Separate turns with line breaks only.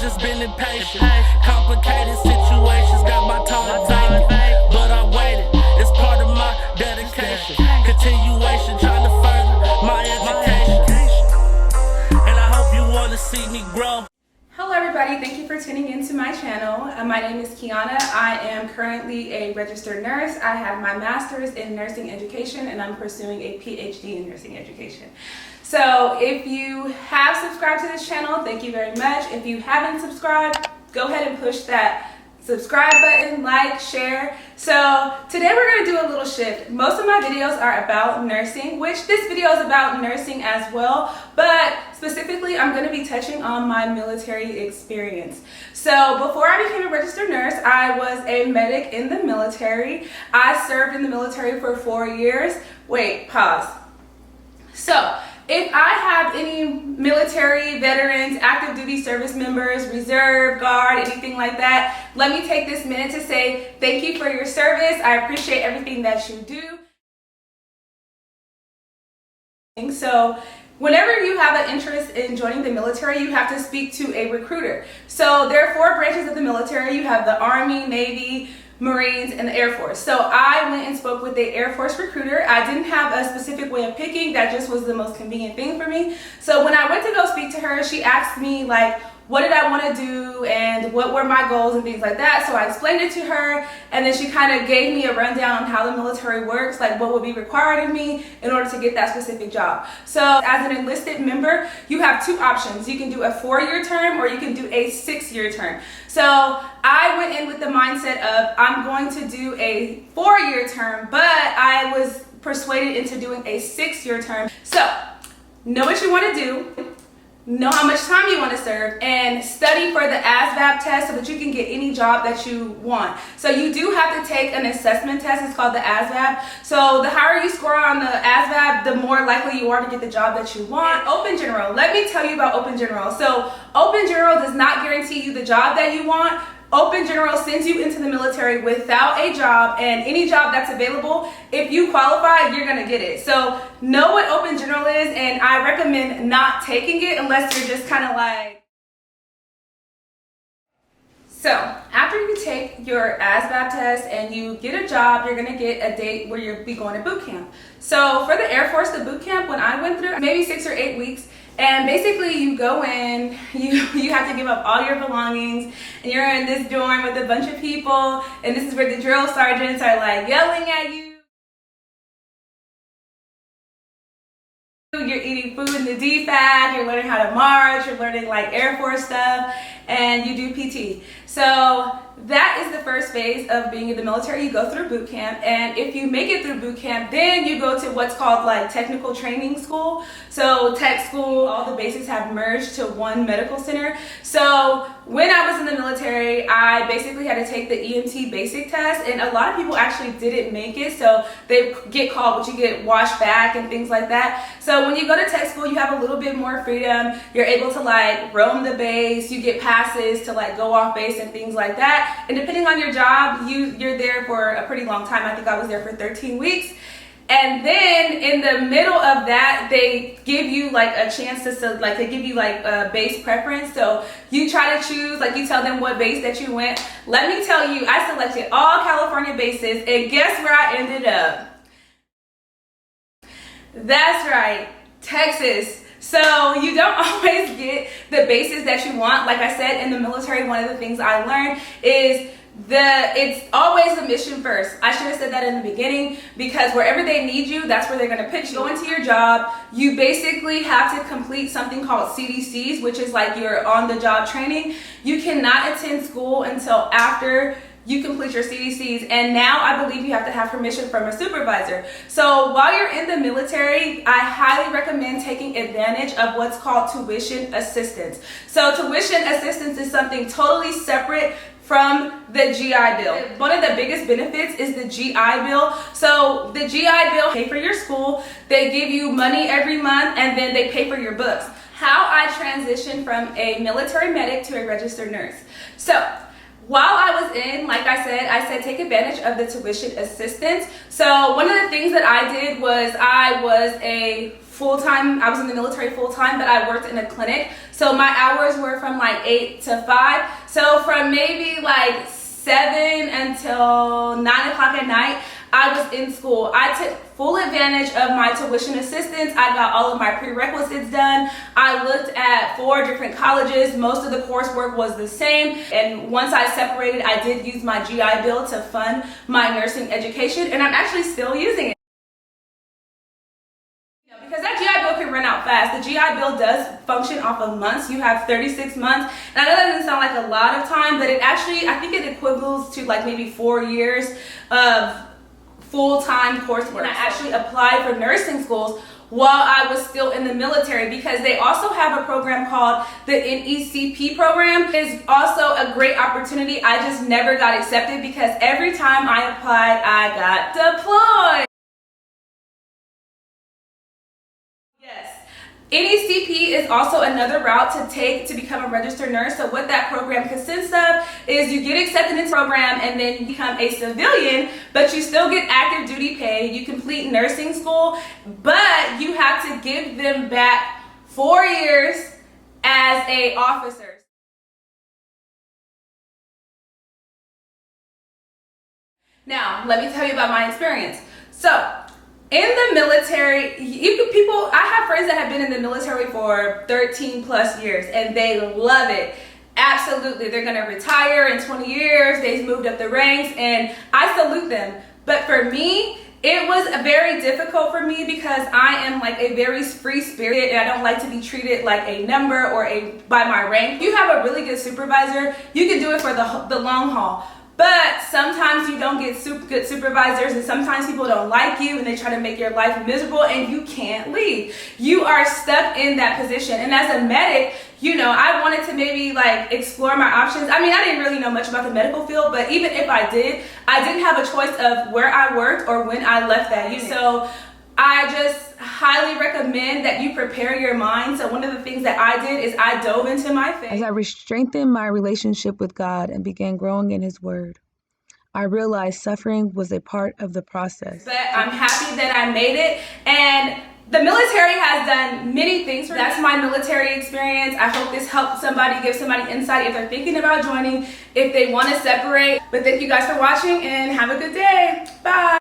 just been impatient. Complicated situations got my time vacant, but I waited. It's part of my dedication. Continuation, trying to further my education. And I hope you want to see me grow.
Hello everybody, thank you for tuning into my channel. My name is Kiana. I am currently a registered nurse. I have my master's in nursing education and I'm pursuing a PhD in nursing education. So if you have subscribed to this channel, thank you very much. If you haven't subscribed, go ahead and push that subscribe button, like, share. So today we're going to do a little shift. Most of my videos are about nursing, which this video is about nursing as well, but specifically I'm going to be touching on my military experience. So before I became a registered nurse, I was a medic in the military. I served in the military for 4 years. Wait, pause. So if I have any military veterans, active duty service members, reserve, guard, anything like that, let me take this minute to say thank you for your service. I appreciate everything that you do. So whenever you have an interest in joining the military, you have to speak to a recruiter. So there are 4 branches of the military. You have the Army, Navy, Marines, and the Air Force. So I went and spoke with the Air Force recruiter. I didn't have a specific way of picking. That just was the most convenient thing for me. So when I went to go speak to her, she asked me like, what did I want to do and what were my goals and things like that. So I explained it to her, and then she kind of gave me a rundown on how the military works, like what would be required of me in order to get that specific job. So as an enlisted member, you have 2 options. You can do a 4-year term or you can do a 6-year term. So I went in with the mindset of I'm going to do a 4-year term, but I was persuaded into doing a 6-year term. So know what you want to do, know how much time you want to serve, and study for the ASVAB test so that you can get any job that you want. So you do have to take an assessment test. It's called the ASVAB. So the higher you score on the ASVAB, the more likely you are to get the job that you want. And Open General. Let me tell you about Open General. So Open General does not guarantee you the job that you want. Open General sends you into the military without a job, and any job that's available, if you qualify, you're gonna get it. So know what Open General is, and I recommend not taking it unless you're just kind of like. So after you take your ASVAB test and you get a job, you're gonna get a date where you'll be going to boot camp. So for the Air Force, the boot camp, when I went through, maybe 6 or 8 weeks. And basically you go in, you have to give up all your belongings, and you're in this dorm with a bunch of people, and this is where the drill sergeants are like yelling at you. You're eating food in the DFAC, you're learning how to march, you're learning like Air Force stuff, and you do PT. So that is the first phase of being in the military. You go through boot camp, and if you make it through boot camp, then you go to what's called like technical training school. So tech school, all the bases have merged to one medical center. So when I was in the military, I basically had to take the EMT basic test, and a lot of people actually didn't make it. So they get called, but you get washed back and things like that. So when you go to tech school, you have a little bit more freedom. You're able to like roam the base. You get passes to like go off base and things like that. And depending on your job, you're there for a pretty long time. I think I was there for 13 weeks. And then in the middle of that, they give you like a chance to, like they give you like a base preference. So you try to choose, like you tell them what base that you went. Let me tell you, I selected all California bases, and guess where I ended up? That's right, Texas. So you don't always get the bases that you want. Like I said, in the military, one of the things I learned is it's always a mission first. I should have said that in the beginning, because wherever they need you, that's where they're going to put you. Go into your job. You basically have to complete something called CDCs, which is like your on-the-job training. You cannot attend school until after you complete your CDCs, and now I believe you have to have permission from a supervisor. So while you're in the military, I highly recommend taking advantage of what's called tuition assistance. So tuition assistance is something totally separate from the GI Bill. One of the biggest benefits is the GI Bill. So the GI Bill pay for your school, they give you money every month, and then they pay for your books. How I transitioned from a military medic to a registered nurse. So while I was in, like I said take advantage of the tuition assistance. So one of the things that I did was I was a full-time. I was in the military full-time, but I worked in a clinic. So my hours were from like 8 to 5. So from maybe like 7 until 9 o'clock at night, I was in school. I took full advantage of my tuition assistance. I got all of my prerequisites done. I looked at 4 different colleges. Most of the coursework was the same. And once I separated, I did use my GI Bill to fund my nursing education, and I'm actually still using it. Because that GI Bill can run out fast. The GI Bill does function off of months. You have 36 months. And I know that doesn't sound like a lot of time, but it actually, I think it equivalents to like maybe 4 years of full-time coursework. And I actually applied for nursing schools while I was still in the military, because they also have a program called the NECP program. It's also a great opportunity. I just never got accepted because every time I applied, I got deployed. NECP is also another route to take to become a registered nurse. So what that program consists of is you get accepted into the program and then you become a civilian, but you still get active duty pay. You complete nursing school, but you have to give them back 4 years as a officer. Now, let me tell you about my experience. So, in the military, I have friends that have been in the military for 13 plus years and they love it. Absolutely. They're going to retire in 20 years. They've moved up the ranks and I salute them. But for me, it was very difficult for me because I am like a very free spirit and I don't like to be treated like a number or by my rank. If you have a really good supervisor, you can do it for the long haul. But sometimes you don't get good supervisors and sometimes people don't like you and they try to make your life miserable and you can't leave. You are stuck in that position. And as a medic, you know, I wanted to maybe like explore my options. I mean, I didn't really know much about the medical field, but even if I didn't have a choice of where I worked or when I left that unit. So I just highly recommend that you prepare your mind. So one of the things that I did is I dove into my faith.
As I strengthened my relationship with God and began growing in His Word, I realized suffering was a part of the process.
But I'm happy that I made it, and the military has done many things for me. That's my military experience. I hope this helped somebody, give somebody insight if they're thinking about joining, if they want to separate. But thank you guys for watching and have a good day. Bye.